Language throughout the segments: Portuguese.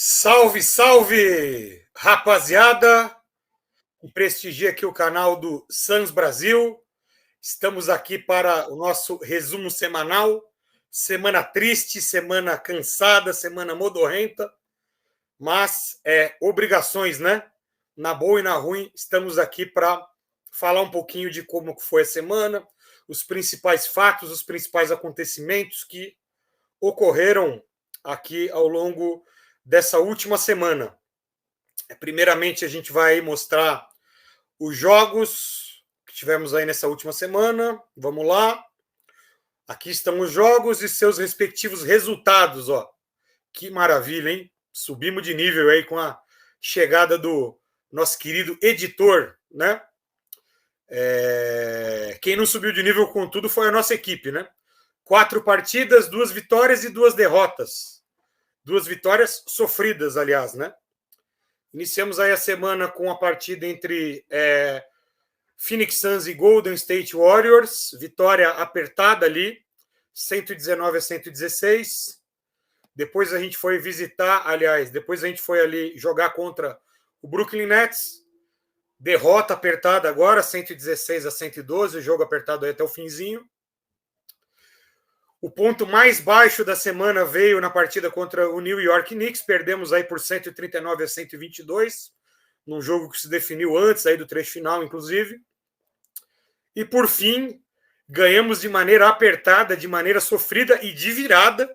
Salve, salve, rapaziada, que prestigia aqui o canal do Suns Brasil. Estamos aqui para o nosso resumo semanal. Semana triste, semana cansada, semana modorrenta, mas obrigações, né? Na boa e na ruim, estamos aqui para falar um pouquinho de como foi a semana, os principais fatos, os principais acontecimentos que ocorreram aqui ao longo dessa última semana. Primeiramente, a gente vai mostrar os jogos que tivemos aí nessa última semana. Vamos lá. Aqui estão os jogos e seus respectivos resultados. Ó. Que maravilha, hein? Subimos de nível aí com a chegada do nosso querido editor, né? Quem não subiu de nível com tudo foi a nossa equipe, né? 4 partidas, 2 vitórias e 2 derrotas. 2 vitórias sofridas, aliás, né? Iniciamos aí a semana com a partida entre Phoenix Suns e Golden State Warriors. Vitória apertada ali, 119-116. Depois a gente foi visitar, depois a gente foi ali jogar contra o Brooklyn Nets. Derrota apertada agora, 116-112, o jogo apertado aí até o finzinho. O ponto mais baixo da semana veio na partida contra o New York Knicks. Perdemos aí por 139-122, num jogo que se definiu antes aí do trecho final, inclusive. E, por fim, ganhamos de maneira apertada, de maneira sofrida e de virada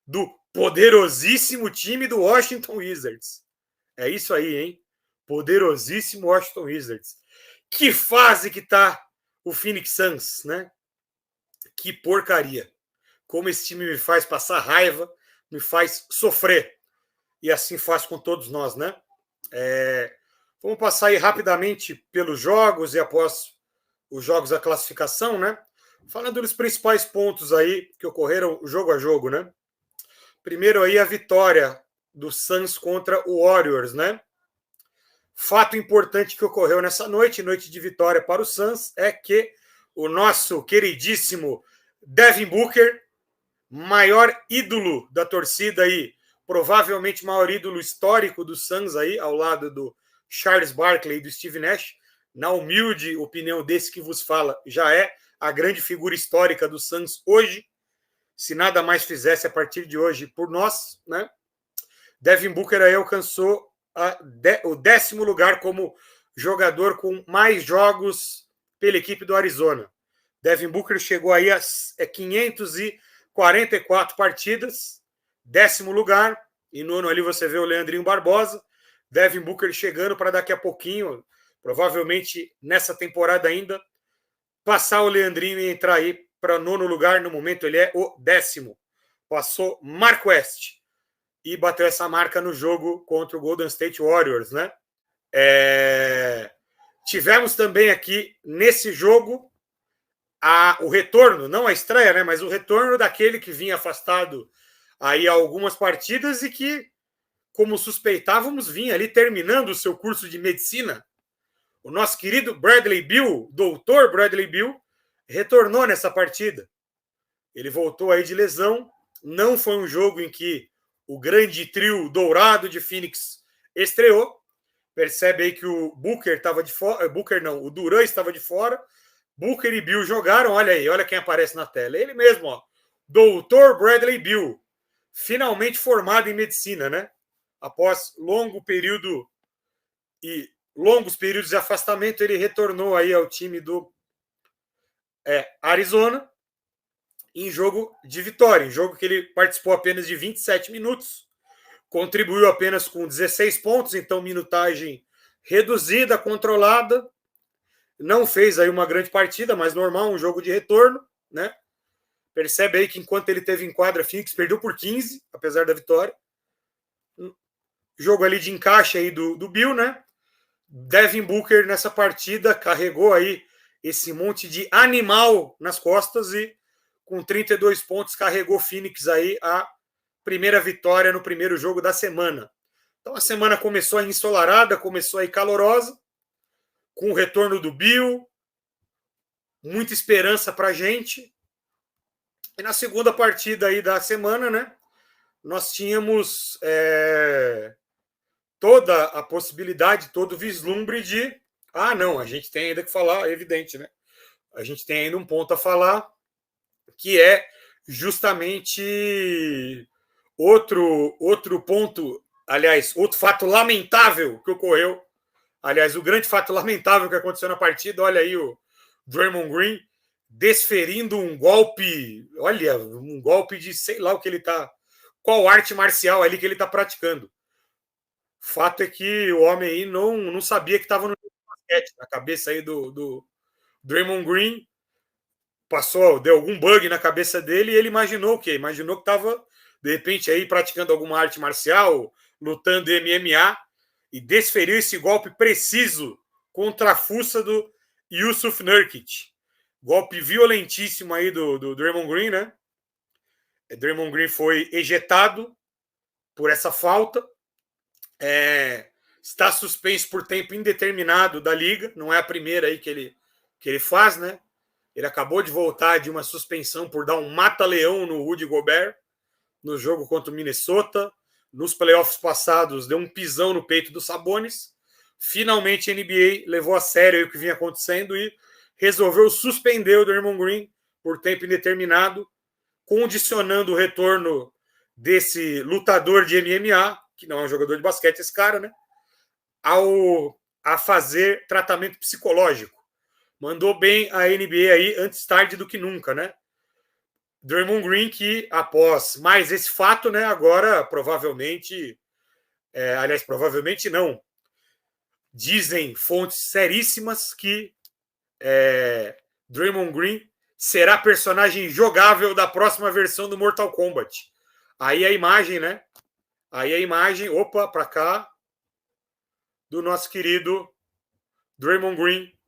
do poderosíssimo time do Washington Wizards. É isso aí, hein? Poderosíssimo Washington Wizards. Que fase que tá o Phoenix Suns, né? Que porcaria. Como esse time me faz passar raiva, me faz sofrer. E assim faz com todos nós, né? Vamos passar aí rapidamente pelos jogos e após os jogos da classificação, né? Falando dos principais pontos aí que ocorreram jogo a jogo, né? Primeiro aí a vitória do Suns contra o Warriors, né? Fato importante que ocorreu nessa noite, noite de vitória para o Suns, é que o nosso queridíssimo Devin Booker, maior ídolo da torcida aí, provavelmente maior ídolo histórico do Suns aí, ao lado do Charles Barkley e do Steve Nash, na humilde opinião desse que vos fala, já é a grande figura histórica do Suns hoje, se nada mais fizesse a partir de hoje por nós, né? Devin Booker aí alcançou o 10º lugar como jogador com mais jogos pela equipe do Arizona. Devin Booker chegou aí a 544 partidas, 10º lugar, e nono ali você vê o Leandrinho Barbosa. Devin Booker chegando para daqui a pouquinho, provavelmente nessa temporada ainda, passar o Leandrinho e entrar aí para nono lugar. No momento ele é o 10º. Passou Mark West e bateu essa marca no jogo contra o Golden State Warriors, né? Tivemos também aqui nesse jogo o retorno, não a estreia, né? Mas o retorno daquele que vinha afastado aí há algumas partidas e que, como suspeitávamos, vinha ali terminando o seu curso de medicina. O nosso querido Bradley Beal, doutor Bradley Beal, retornou nessa partida. Ele voltou aí de lesão. Não foi um jogo em que o grande trio dourado de Phoenix estreou. Percebe aí que o Booker estava de fora. Booker não, o Durant estava de fora. Booker e Beal jogaram. Olha aí, olha quem aparece na tela. Ele mesmo, ó. Doutor Bradley Beal. Finalmente formado em medicina, né? Após longo período e longos períodos de afastamento, ele retornou aí ao time do Arizona em jogo de vitória, em jogo que ele participou apenas de 27 minutos, contribuiu apenas com 16 pontos, então minutagem reduzida, controlada, não fez aí uma grande partida, mas normal, um jogo de retorno, né? Percebe aí que enquanto ele teve em quadra, Phoenix perdeu por 15, apesar da vitória. Jogo ali de encaixe aí do Bill, né? Devin Booker nessa partida carregou aí esse monte de animal nas costas e com 32 pontos carregou Phoenix aí a primeira vitória no primeiro jogo da semana. Então a semana começou aí ensolarada, começou aí calorosa, com o retorno do Bill, muita esperança pra gente. E na segunda partida aí da semana, né, nós tínhamos toda a possibilidade, todo o vislumbre de não, a gente tem ainda que falar, é evidente, né? A gente tem ainda um ponto a falar, que é justamente outro ponto, aliás, outro fato lamentável que ocorreu. Aliás, o grande fato lamentável que aconteceu na partida, olha aí o Draymond Green desferindo um golpe, olha, um golpe de sei lá o que ele tá, qual arte marcial ali que ele tá praticando. Fato é que o homem aí não sabia que estava no basquete, na cabeça aí do Draymond Green, deu algum bug na cabeça dele e ele imaginou o quê? Imaginou que estava, de repente, aí praticando alguma arte marcial, lutando MMA, e desferiu esse golpe preciso contra a fuça do Yusuf Nurkic. Golpe violentíssimo aí do Draymond Green, né? Draymond Green foi ejetado por essa falta. Está suspenso por tempo indeterminado da liga. Não é a primeira aí que ele faz, né? Ele acabou de voltar de uma suspensão por dar um mata-leão no Rudy Gobert no jogo contra o Minnesota. Nos playoffs passados, deu um pisão no peito do Sabonis. Finalmente, a NBA levou a sério o que vinha acontecendo e resolveu suspender o Draymond Green por tempo indeterminado, condicionando o retorno desse lutador de MMA, que não é um jogador de basquete, esse cara, né? A fazer tratamento psicológico. Mandou bem a NBA aí, antes tarde do que nunca, né? Draymond Green que, após mais esse fato, né, agora provavelmente, aliás, provavelmente não, dizem fontes seríssimas que Draymond Green será personagem jogável da próxima versão do Mortal Kombat. Aí a imagem, né? Aí a imagem, opa, para cá, do nosso querido Draymond Green,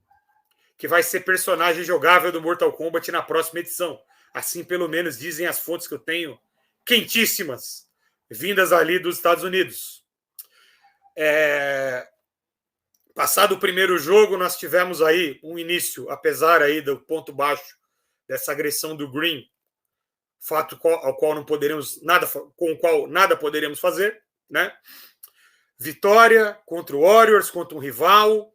que vai ser personagem jogável do Mortal Kombat na próxima edição. Assim, pelo menos, dizem as fontes que eu tenho, quentíssimas, vindas ali dos Estados Unidos. Passado o primeiro jogo, nós tivemos aí um início, apesar aí do ponto baixo dessa agressão do Green, fato ao qual não poderemos nada, com o qual nada poderíamos fazer, né? Vitória contra o Warriors, contra um rival.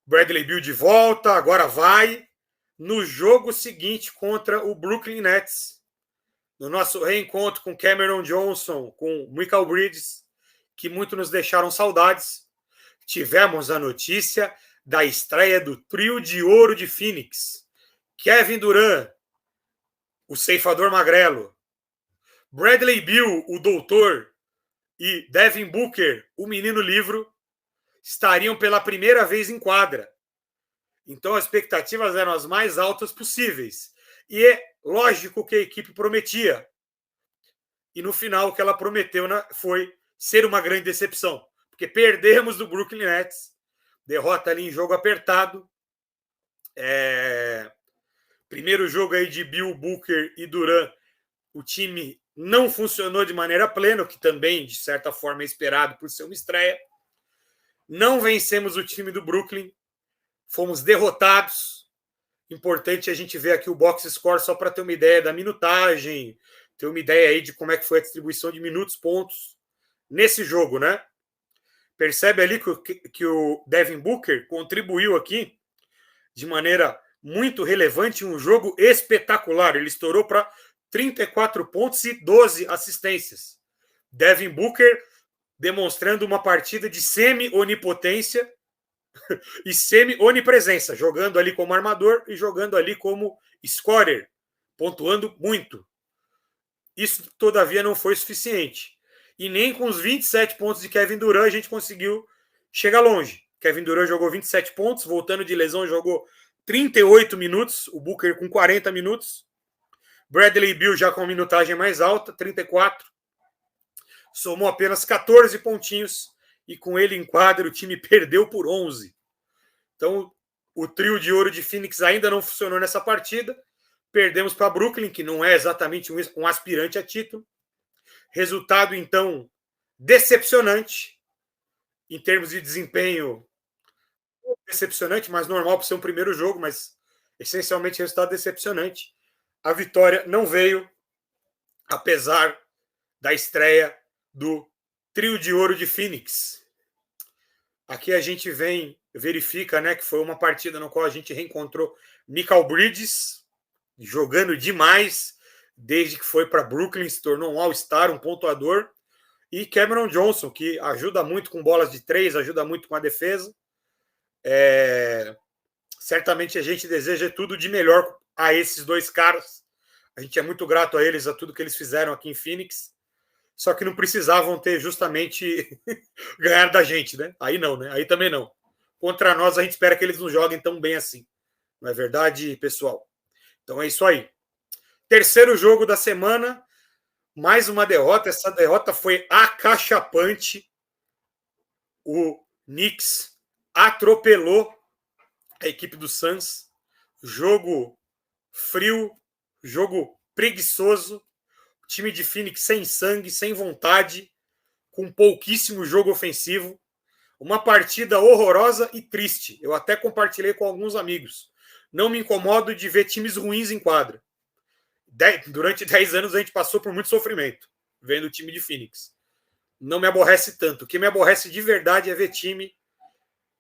Bradley Beal de volta, agora vai no jogo seguinte contra o Brooklyn Nets. No nosso reencontro com Cameron Johnson, com Michael Bridges, que muito nos deixaram saudades. Tivemos a notícia da estreia do trio de ouro de Phoenix. Kevin Durant, o ceifador magrelo. Bradley Beal, o doutor. E Devin Booker, o menino livro, estariam pela primeira vez em quadra. Então as expectativas eram as mais altas possíveis. E é lógico que a equipe prometia. E no final o que ela prometeu foi ser uma grande decepção. Porque perdemos do Brooklyn Nets. Derrota ali em jogo apertado. Primeiro jogo aí de Bill, Booker e Durant. O time não funcionou de maneira plena, o que também, de certa forma, é esperado por ser uma estreia. Não vencemos o time do Brooklyn. Fomos derrotados. Importante a gente ver aqui o box score só para ter uma ideia da minutagem, ter uma ideia aí de como é que foi a distribuição de minutos, pontos nesse jogo, né? Percebe ali que o Devin Booker contribuiu aqui de maneira muito relevante em um jogo espetacular. Ele estourou para 34 pontos e 12 assistências. Devin Booker demonstrando uma partida de semi-onipotência e semi-onipresença, jogando ali como armador e jogando ali como scorer, pontuando muito. Isso, todavia, não foi suficiente. E nem com os 27 pontos de Kevin Durant a gente conseguiu chegar longe. Kevin Durant jogou 27 pontos, voltando de lesão, jogou 38 minutos, o Booker com 40 minutos. Bradley Beal já com minutagem mais alta, 34. Somou apenas 14 pontinhos e com ele em quadra o time perdeu por 11. Então, o trio de ouro de Phoenix ainda não funcionou nessa partida. Perdemos para Brooklyn, que não é exatamente um aspirante a título. Resultado, então, decepcionante. Em termos de desempenho, decepcionante, mas normal para ser um primeiro jogo, mas essencialmente resultado decepcionante. A vitória não veio apesar da estreia do Trio de Ouro de Phoenix. Aqui a gente verifica, né, que foi uma partida no qual a gente reencontrou Mikal Bridges, jogando demais, desde que foi para Brooklyn, se tornou um all-star, um pontuador, e Cameron Johnson, que ajuda muito com bolas de 3, ajuda muito com a defesa. Certamente a gente deseja tudo de melhor a esses dois caras. A gente é muito grato a eles, a tudo que eles fizeram aqui em Phoenix. Só que não precisavam ter justamente ganhar da gente, né? Aí não, né? Aí também não. Contra nós, a gente espera que eles não joguem tão bem assim. Não é verdade, pessoal? Então é isso aí. Terceiro jogo da semana, mais uma derrota. Essa derrota foi acachapante. O Knicks atropelou a equipe do Suns. Jogo frio, jogo preguiçoso. Time de Phoenix sem sangue, sem vontade, com pouquíssimo jogo ofensivo. Uma partida horrorosa e triste. Eu até compartilhei com alguns amigos. Não me incomodo de ver times ruins em quadra. Durante 10 anos a gente passou por muito sofrimento vendo o time de Phoenix. Não me aborrece tanto. O que me aborrece de verdade é ver time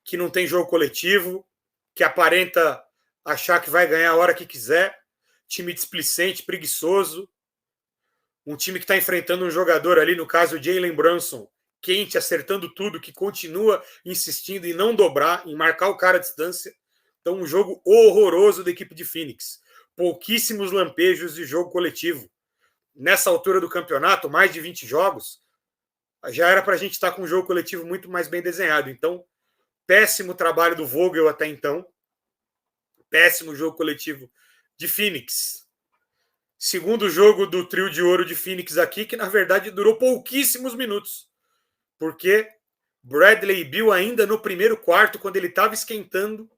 que não tem jogo coletivo, que aparenta achar que vai ganhar a hora que quiser, time displicente, preguiçoso, um time que está enfrentando um jogador ali, no caso Jalen Brunson, quente, acertando tudo, que continua insistindo em não dobrar, em marcar o cara à distância. Então, um jogo horroroso da equipe de Phoenix. Pouquíssimos lampejos de jogo coletivo. Nessa altura do campeonato, mais de 20 jogos, já era para a gente estar com um jogo coletivo muito mais bem desenhado. Então, péssimo trabalho do Vogel até então. Péssimo jogo coletivo de Phoenix. Segundo jogo do Trio de Ouro de Phoenix aqui, que na verdade durou pouquíssimos minutos. Porque Bradley Beal, ainda no primeiro quarto, quando ele estava esquentando,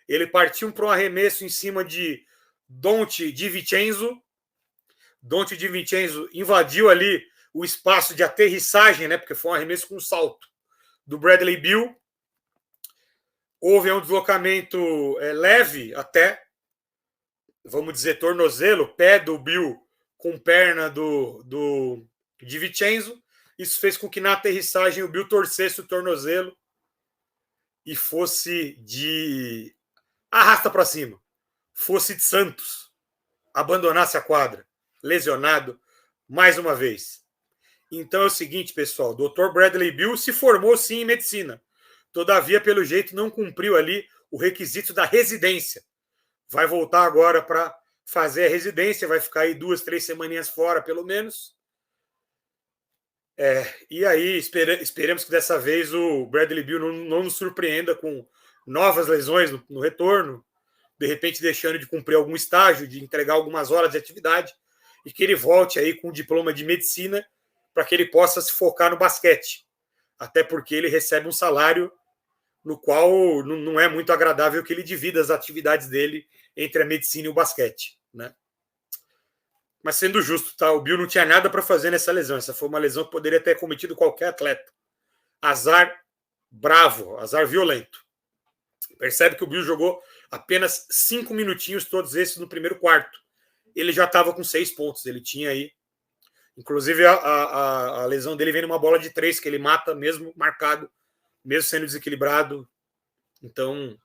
ele partiu para um arremesso em cima de Donte DiVincenzo. Donte DiVincenzo invadiu ali o espaço de aterrissagem, né? Porque foi um arremesso com salto do Bradley Beal. Houve um deslocamento leve até, vamos dizer, tornozelo, pé do Beal com perna do DiVincenzo. Isso fez com que na aterrissagem o Beal torcesse o tornozelo e fosse de arrasta para cima, fosse de Santos, abandonasse a quadra, lesionado mais uma vez. Então é o seguinte, pessoal, o Dr. Bradley Beal se formou sim em medicina. Todavia, pelo jeito, não cumpriu ali o requisito da residência. Vai voltar agora para fazer a residência, vai ficar aí 2, 3 semaninhas fora, pelo menos. E aí, esperemos que dessa vez o Bradley Beal não nos surpreenda com novas lesões no retorno, de repente deixando de cumprir algum estágio, de entregar algumas horas de atividade, e que ele volte aí com um diploma de medicina para que ele possa se focar no basquete. Até porque ele recebe um salário no qual não é muito agradável que ele divida as atividades dele entre a medicina e o basquete, né? Mas sendo justo, tá? O Beal não tinha nada para fazer nessa lesão. Essa foi uma lesão que poderia ter cometido qualquer atleta. Azar bravo, azar violento. Percebe que o Beal jogou apenas 5 minutinhos, todos esses no primeiro quarto. Ele já estava com 6 pontos. Ele tinha aí. Inclusive, a lesão dele vem numa bola de 3, que ele mata mesmo marcado, mesmo sendo desequilibrado. Então,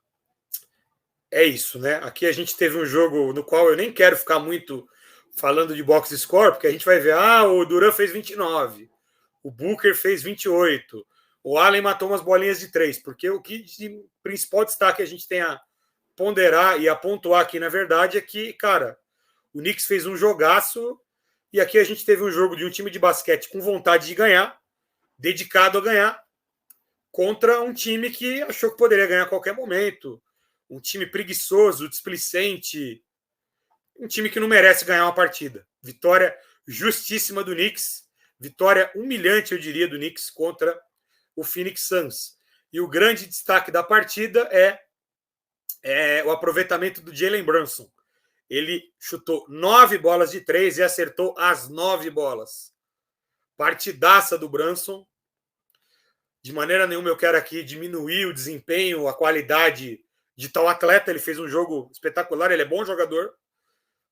é isso, né? Aqui a gente teve um jogo no qual eu nem quero ficar muito falando de box score, porque a gente vai ver, o Durant fez 29, o Booker fez 28, o Allen matou umas bolinhas de 3, porque o que de principal destaque a gente tem a ponderar e a pontuar aqui, na verdade, é que, cara, o Knicks fez um jogaço e aqui a gente teve um jogo de um time de basquete com vontade de ganhar, dedicado a ganhar, contra um time que achou que poderia ganhar a qualquer momento, um time preguiçoso, displicente, um time que não merece ganhar uma partida. Vitória justíssima do Knicks, vitória humilhante, eu diria, do Knicks contra o Phoenix Suns. E o grande destaque da partida é o aproveitamento do Jalen Brunson. Ele chutou 9 bolas de 3 e acertou as 9 bolas. Partidaça do Brunson. De maneira nenhuma eu quero aqui diminuir o desempenho, a qualidade de tal atleta. Ele fez um jogo espetacular, ele é bom jogador,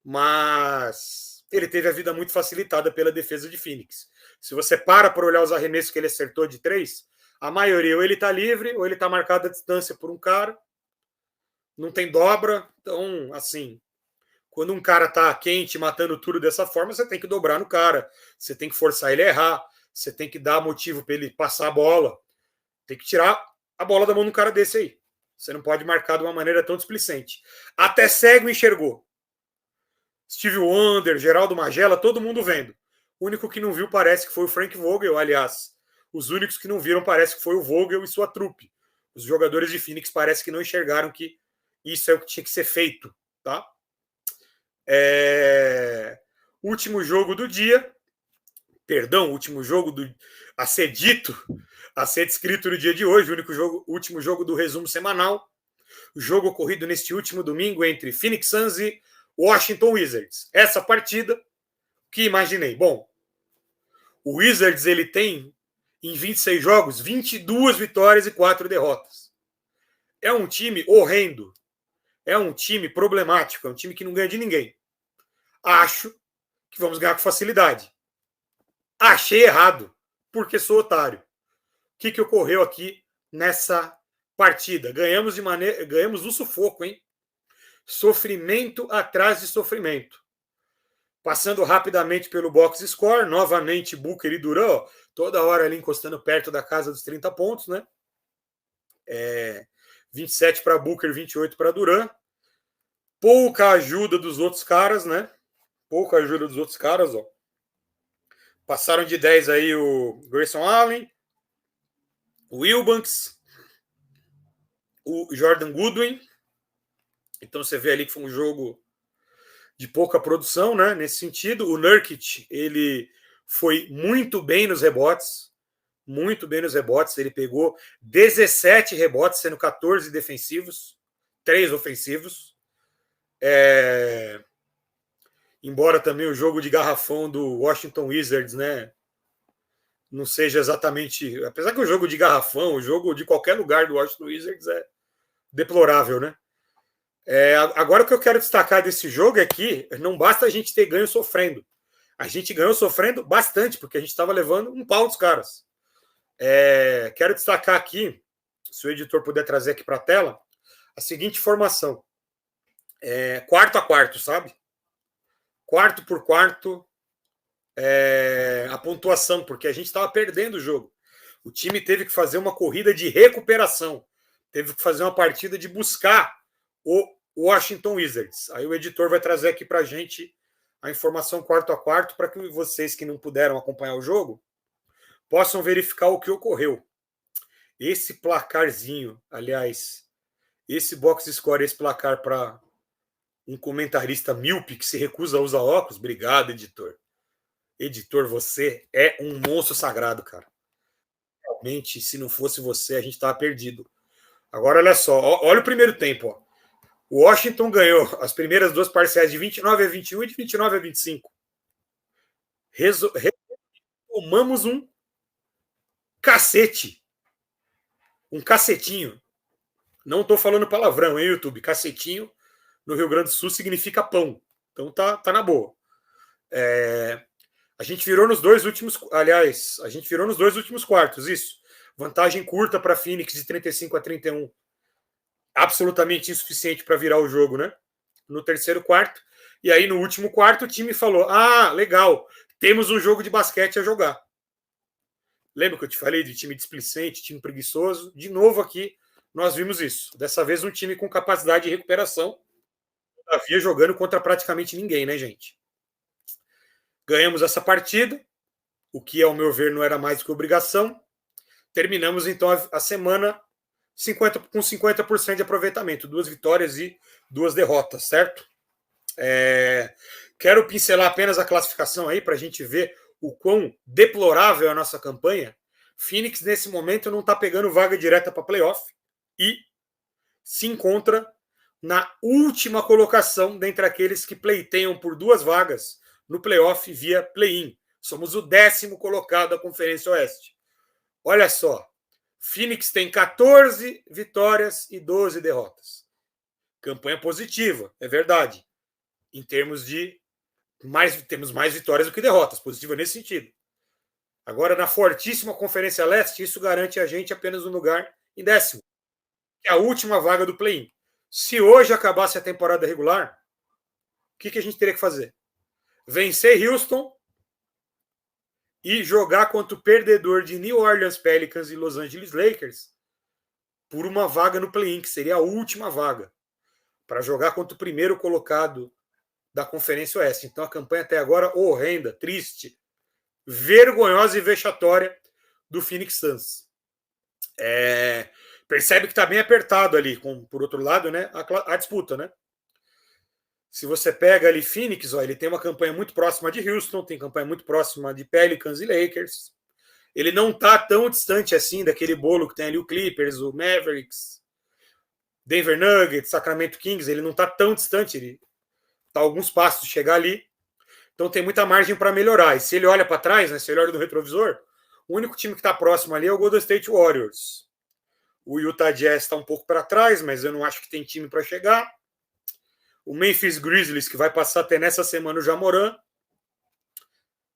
mas ele teve a vida muito facilitada pela defesa de Phoenix. Se você para olhar os arremessos que ele acertou de 3, a maioria ou ele está livre ou ele está marcado à distância por um cara, não tem dobra. Então, assim, quando um cara tá quente, matando tudo dessa forma, você tem que dobrar no cara, você tem que forçar ele a errar, você tem que dar motivo para ele passar a bola, tem que tirar a bola da mão de um cara desse aí. Você não pode marcar de uma maneira tão displicente. Até cego enxergou. Steve Wonder, Geraldo Magela, todo mundo vendo. O único que não viu parece que foi o Frank Vogel, aliás. Os únicos que não viram parece que foi o Vogel e sua trupe. Os jogadores de Phoenix parece que não enxergaram que isso é o que tinha que ser feito, tá? Último jogo do dia, último jogo a ser dito, a ser descrito no dia de hoje, último jogo do resumo semanal. O jogo ocorrido neste último domingo entre Phoenix Suns e Washington Wizards. Essa partida, que imaginei? Bom, o Wizards ele tem, em 26 jogos, 22 vitórias e 4 derrotas. É um time horrendo. É um time problemático. É um time que não ganha de ninguém. Acho que vamos ganhar com facilidade. Achei errado, porque sou otário. O que ocorreu aqui nessa partida? Ganhamos no sufoco, hein? Sofrimento atrás de sofrimento. Passando rapidamente pelo box score, novamente Booker e Durant, toda hora ali encostando perto da casa dos 30 pontos, né? 27 para Booker, 28 para Durant. Pouca ajuda dos outros caras, né? Pouca ajuda dos outros caras, ó. Passaram de 10 aí o Grayson Allen, o Wilbanks, o Jordan Goodwin. Então você vê ali que foi um jogo de pouca produção, né? Nesse sentido, o Nurkic, ele foi muito bem nos rebotes, ele pegou 17 rebotes, sendo 14 defensivos, 3 ofensivos. Embora também o jogo de garrafão do Washington Wizards, né, não seja exatamente, apesar que o jogo de garrafão, o jogo de qualquer lugar do Washington Wizards é deplorável, né? Agora o que eu quero destacar desse jogo é que não basta a gente ter ganho sofrendo. A gente ganhou sofrendo bastante, porque a gente estava levando um pau dos caras. Quero destacar aqui, se o editor puder trazer aqui para a tela, a seguinte formação. Quarto a quarto, sabe? Quarto por quarto, a pontuação, porque a gente estava perdendo o jogo. O time teve que fazer uma corrida de recuperação. Teve que fazer uma partida de buscar o Washington Wizards. Aí o editor vai trazer aqui para a gente a informação quarto a quarto para que vocês que não puderam acompanhar o jogo possam verificar o que ocorreu. Esse placarzinho, aliás, esse box score, esse placar para um comentarista míope que se recusa a usar óculos, obrigado, editor. Editor, você é um monstro sagrado, cara. Realmente, se não fosse você, a gente estava perdido. Agora, olha só, olha o primeiro tempo, ó. O Washington ganhou as primeiras duas parciais de 29-21 e de 29-25. Tomamos um cacete. Um cacetinho. Não estou falando palavrão, hein, YouTube? Cacetinho no Rio Grande do Sul significa pão. Então tá na boa. A gente virou nos dois últimos. Aliás, a gente virou nos dois últimos quartos, isso. Vantagem curta para Phoenix de 35-31. Absolutamente insuficiente para virar o jogo, né? No terceiro quarto. E aí, no último quarto, o time falou: ah, legal, temos um jogo de basquete a jogar. Lembra que eu te falei de time displicente, time preguiçoso? De novo aqui, nós vimos isso. Dessa vez, um time com capacidade de recuperação. Havia jogando contra praticamente ninguém, né, gente? Ganhamos essa partida, o que, ao meu ver, não era mais do que obrigação. Terminamos, então, a semana com 50% de aproveitamento. 2 vitórias e 2 derrotas, certo? Quero pincelar apenas a classificação aí para a gente ver o quão deplorável é a nossa campanha. Phoenix, nesse momento, não está pegando vaga direta para playoff e se encontra na última colocação dentre aqueles que pleiteiam por 2 vagas no playoff via play-in. Somos o 10º colocado da Conferência Oeste. Olha só, Phoenix tem 14 vitórias e 12 derrotas. Campanha positiva, é verdade, em termos de temos mais vitórias do que derrotas, positiva nesse sentido. Agora, na fortíssima Conferência Leste, isso garante a gente apenas um lugar em 10º, que é a última vaga do play-in. Se hoje acabasse a temporada regular, o que a gente teria que fazer? Vencer Houston e jogar contra o perdedor de New Orleans Pelicans e Los Angeles Lakers por uma vaga no play-in, que seria a última vaga, para jogar contra o primeiro colocado da Conferência Oeste. Então a campanha até agora horrenda, triste, vergonhosa e vexatória do Phoenix Suns. Percebe que está bem apertado ali, por outro lado, né, a disputa, né? Se você pega ali Phoenix, ele tem uma campanha muito próxima de Houston, tem campanha muito próxima de Pelicans e Lakers. Ele não está tão distante assim daquele bolo que tem ali o Clippers, o Mavericks, Denver Nuggets, Sacramento Kings. Ele não está tão distante, ele está a alguns passos de chegar ali. Então tem muita margem para melhorar. E se ele olha para trás, né, se ele olha no retrovisor, o único time que está próximo ali é o Golden State Warriors. O Utah Jazz está um pouco para trás, mas eu não acho que tem time para chegar. O Memphis Grizzlies, que vai passar até nessa semana o Ja Morant,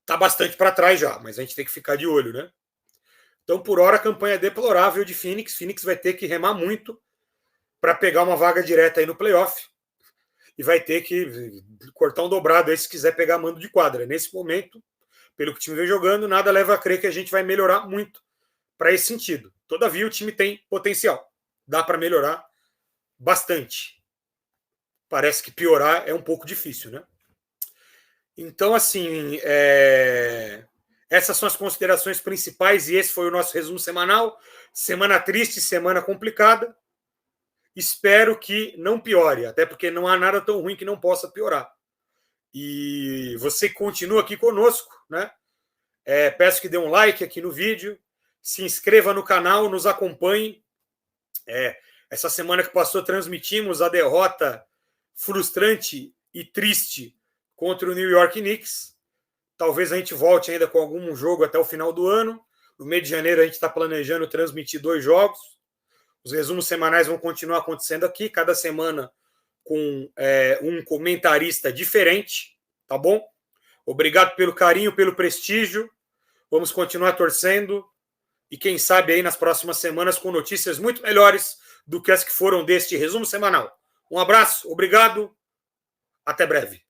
está bastante para trás já, mas a gente tem que ficar de olho, né? Então, por hora, a campanha é deplorável de Phoenix. Phoenix vai ter que remar muito para pegar uma vaga direta aí no playoff e vai ter que cortar um dobrado aí se quiser pegar mando de quadra. Nesse momento, pelo que o time vem jogando, nada leva a crer que a gente vai melhorar muito para esse sentido. Todavia, o time tem potencial. Dá para melhorar bastante. Parece que piorar é um pouco difícil, né? Então, assim, essas são as considerações principais e esse foi o nosso resumo semanal. Semana triste, semana complicada. Espero que não piore, até porque não há nada tão ruim que não possa piorar. E você continua aqui conosco, né? Peço que dê um like aqui no vídeo, se inscreva no canal, nos acompanhe. Essa semana que passou, transmitimos a derrota frustrante e triste contra o New York Knicks. Talvez a gente volte ainda com algum jogo até o final do ano. No mês de janeiro a gente está planejando transmitir 2 jogos. Os resumos semanais vão continuar acontecendo aqui, cada semana com um comentarista diferente, tá bom? Obrigado pelo carinho, pelo prestígio. Vamos continuar torcendo e quem sabe aí nas próximas semanas com notícias muito melhores do que as que foram deste resumo semanal. Um abraço, obrigado, até breve.